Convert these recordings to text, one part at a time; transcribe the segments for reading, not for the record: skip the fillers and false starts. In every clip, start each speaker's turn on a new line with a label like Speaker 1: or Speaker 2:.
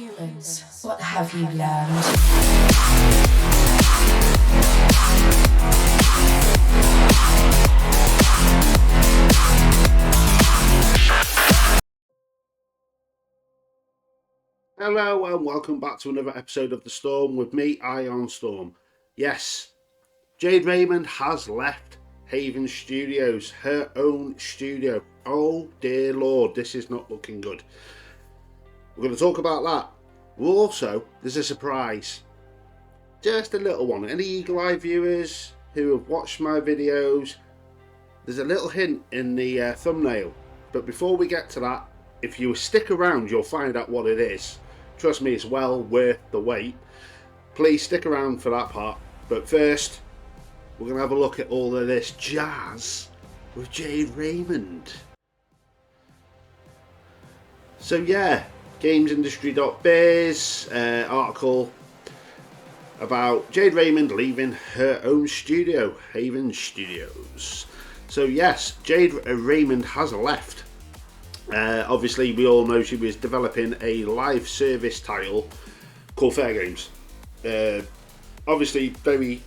Speaker 1: Humans, what have you learned?
Speaker 2: Hello and welcome back to another episode of The Storm with me, Ion Storm. Yes, Jade Raymond has left Haven Studios, her own studio. Oh dear Lord, this is not looking good. We're going to talk about that. Also, there's a surprise. Just a little one. Any eagle-eye viewers who have watched my videos, there's a little hint in the thumbnail. But before we get to that, if you stick around, you'll find out what it is. Trust me, it's well worth the wait. Please stick around for that part. But first, we're going to have a look at all of this jazz with Jade Raymond. So yeah, GamesIndustry.biz article about Jade Raymond leaving her own studio, Haven Studios. So yes, Jade Raymond has left. Obviously, we all know she was developing a live service title called Fair Games. Obviously, the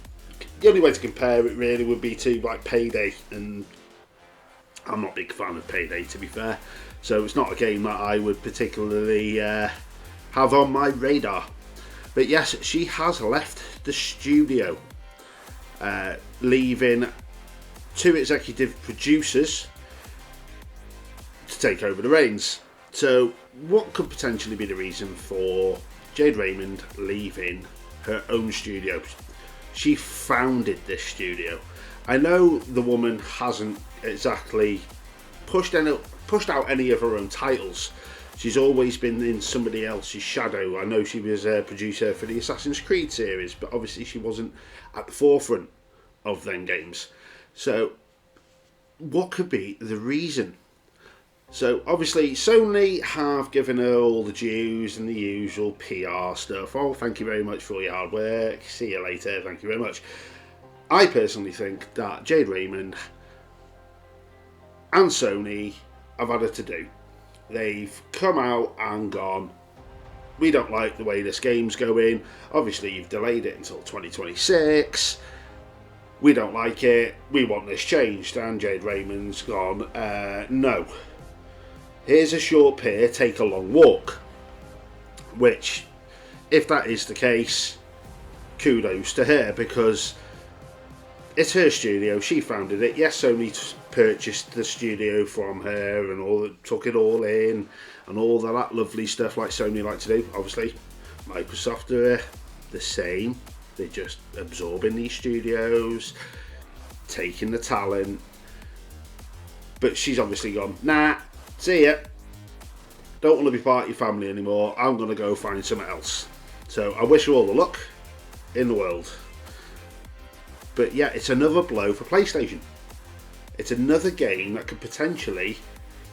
Speaker 2: only way to compare it really would be to like Payday, and I'm not a big fan of Payday, to be fair. So it's not a game that I would particularly have on my radar. But yes, she has left the studio, leaving 2 executive producers to take over the reins. So what could potentially be the reason for Jade Raymond leaving her own studio? She founded this studio. I know the woman hasn't exactly pushed out any of her own titles. She's always been in somebody else's shadow. I know she was a producer for the Assassin's Creed series, but obviously she wasn't at the forefront of them games. So what could be the reason? So obviously Sony have given her all the dues and the usual PR stuff. Oh, thank you very much for all your hard work. See you later. Thank you very much. I personally think that Jade Raymond and Sony have had it to do. They've come out and gone, we don't like the way this game's going. Obviously you've delayed it until 2026. We don't like it. We want this changed. And Jade Raymond's gone, no. Here's a short pier, take a long walk. Which, if that is the case, kudos to her, because it's her studio, she founded it. Yes, Sony purchased the studio from her and took it all in and all that lovely stuff like Sony like to do. Obviously, Microsoft are the same. They're just absorbing these studios, taking the talent. But she's obviously gone, nah, see ya. Don't want to be part of your family anymore. I'm going to go find something else. So I wish her all the luck in the world. But yeah, it's another blow for PlayStation. It's another game that could potentially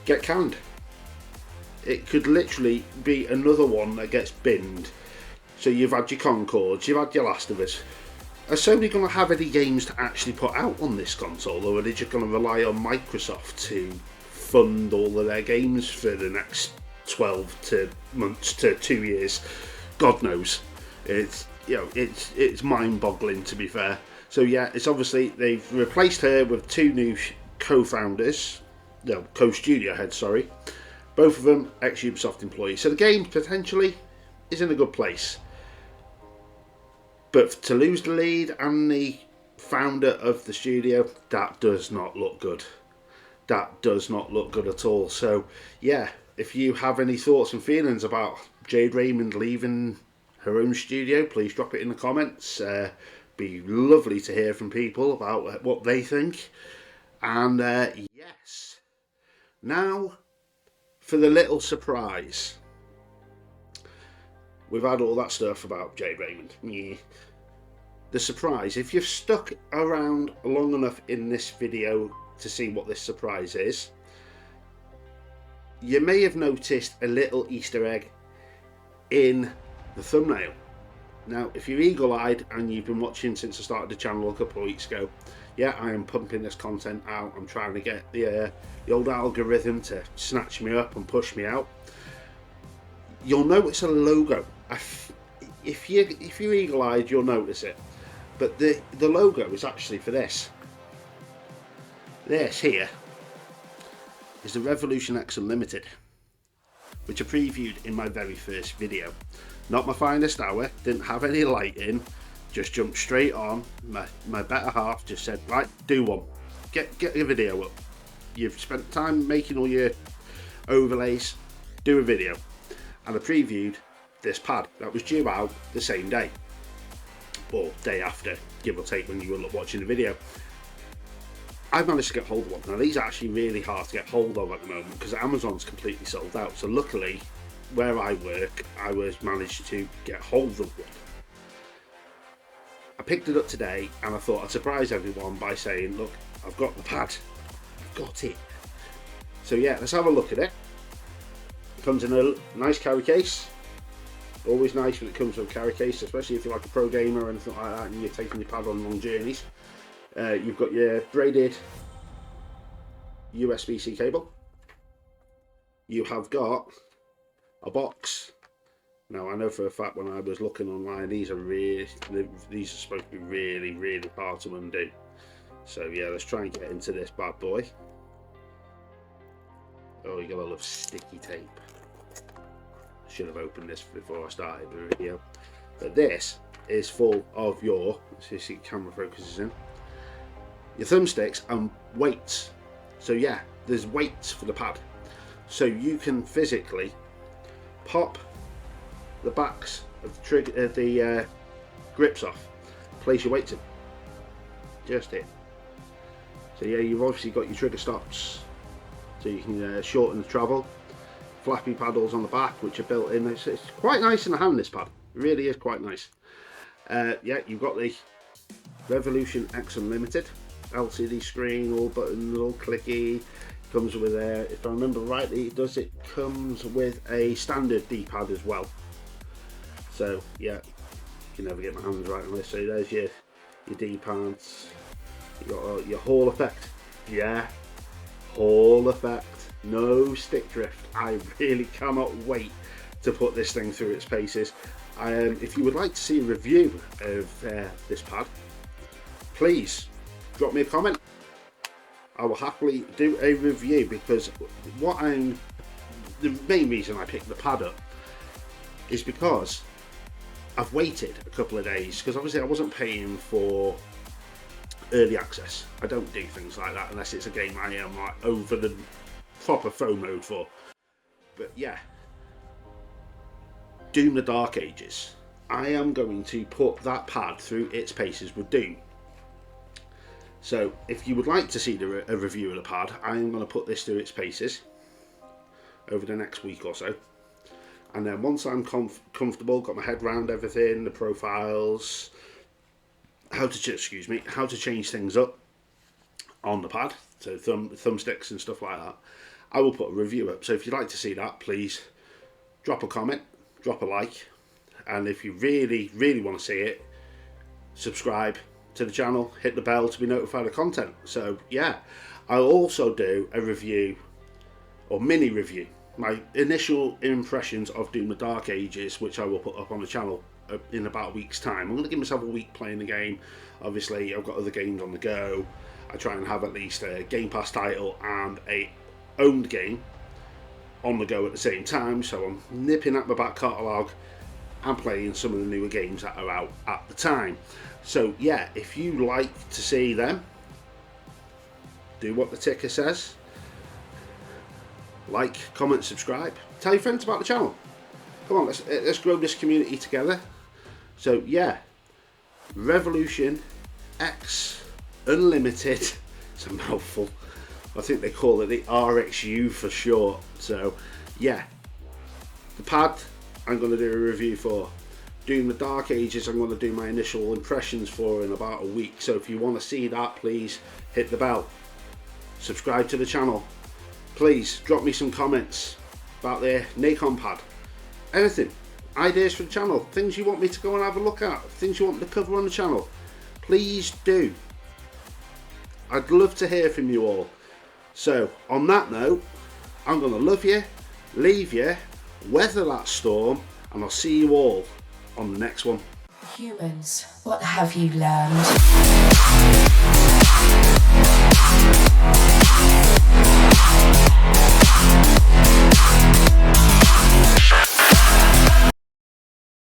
Speaker 2: get canned. It could literally be another one that gets binned. So you've had your Concords, you've had your Last of Us. Are Sony going to have any games to actually put out on this console, or are they just going to rely on Microsoft to fund all of their games for the next 12 months to 2 years? God knows. It's mind-boggling, to be fair. So yeah, it's obviously they've replaced her with 2 new co-founders, no, co-studio heads, sorry. Both of them ex-Ubisoft employees. So the game potentially is in a good place. But to lose the lead and the founder of the studio, that does not look good. That does not look good at all. So yeah, if you have any thoughts and feelings about Jade Raymond leaving her own studio, please drop it in the comments. Be lovely to hear from people about what they think. And yes, now for the little surprise. We've had all that stuff about Jade Raymond. Yeah. The surprise, if you've stuck around long enough in this video to see what this surprise is, you may have noticed a little Easter egg in the thumbnail. Now, if you're eagle-eyed and you've been watching since I started the channel a couple of weeks ago, yeah, I am pumping this content out. I'm trying to get the old algorithm to snatch me up and push me out. you'll notice a logo. If you're eagle-eyed, you'll notice it. But the logo is actually for this. This here is the Revolution X Unlimited, which I previewed in my very first video. Not my finest hour, didn't have any lighting, just jumped straight on. My better half just said, right, do one. Get a video up. You've spent time making all your overlays, do a video. And I previewed this pad that was due out the same day, or day after, give or take, when you were watching the video. I've managed to get hold of one. Now these are actually really hard to get hold of at the moment because Amazon's completely sold out. So luckily, where I work, I managed to get hold of one. I picked it up today and I thought I'd surprise everyone by saying, look, I've got the pad, I've got it. So yeah, let's have a look at it. It comes in a nice carry case. Always nice when it comes with a carry case, especially if you're like a pro gamer or anything like that and you're taking your pad on long journeys. You've got your braided USB-C cable. You have got a box. Now I know for a fact when I was looking online, these are supposed to be really, really hard to undo. So yeah, let's try and get into this bad boy. Oh, you got a lot of sticky tape. Should have opened this before I started the video. But this is full of your, let's see, camera focuses in, your thumbsticks and weights. So yeah, there's weights for the pad. So you can physically pop the backs of the trigger, the grips off, place your weights in. Just it. So yeah, you've obviously got your trigger stops, so you can shorten the travel. Flappy paddles on the back, which are built in. It's quite nice in the hand, this pad. It really is quite nice. Yeah, you've got the Revolution X Unlimited LCD screen, all buttons, all clicky. Comes with a, if I remember rightly, it comes with a standard D-pad as well. So yeah, you can never get my hands right on this. So there's your D-pads. You got your Hall effect. Yeah, Hall effect. No stick drift. I really cannot wait to put this thing through its paces. If you would like to see a review of this pad, please drop me a comment. I will happily do a review, because the main reason I picked the pad up is because I've waited a couple of days, because obviously I wasn't paying for early access. I don't do things like that unless it's a game I am like over the proper phone mode for. But yeah, Doom the Dark Ages, I am going to put that pad through its paces with Doom. So if you would like to see a review of the pad, I am going to put this through its paces over the next week or so, and then once I'm comfortable, got my head around everything, the profiles, how to change things up on the pad, so thumbsticks and stuff like that, I will put a review up. So if you'd like to see that, please drop a comment, drop a like, and if you really, really want to see it, subscribe to the channel, hit the bell to be notified of content. So yeah, I'll also do a review, or mini review, my initial impressions of Doom the Dark Ages, which I will put up on the channel in about a week's time. I'm going to give myself a week playing the game. Obviously I've got other games on the go. I try and have at least a Game Pass title and a owned game on the go at the same time, so I'm nipping at my back catalogue and playing some of the newer games that are out at the time. So yeah, if you like to see them, do what the ticker says. Like, comment, subscribe. Tell your friends about the channel. Come on, let's grow this community together. So yeah, Revolution X Unlimited. It's a mouthful. I think they call it the RXU for short. So yeah, the pad I'm going to do a review for. Doom the Dark Ages I'm going to do my initial impressions for in about a week. So if you want to see that, please hit the bell, subscribe to the channel, please drop me some comments about the Nacon pad, anything, ideas for the channel, things you want me to go and have a look at, things you want me to cover on the channel, please do. I'd love to hear from you all. So on that note, I'm going to love you, leave you weather that storm, and I'll see you all on the next one.
Speaker 1: Humans, what have you learned?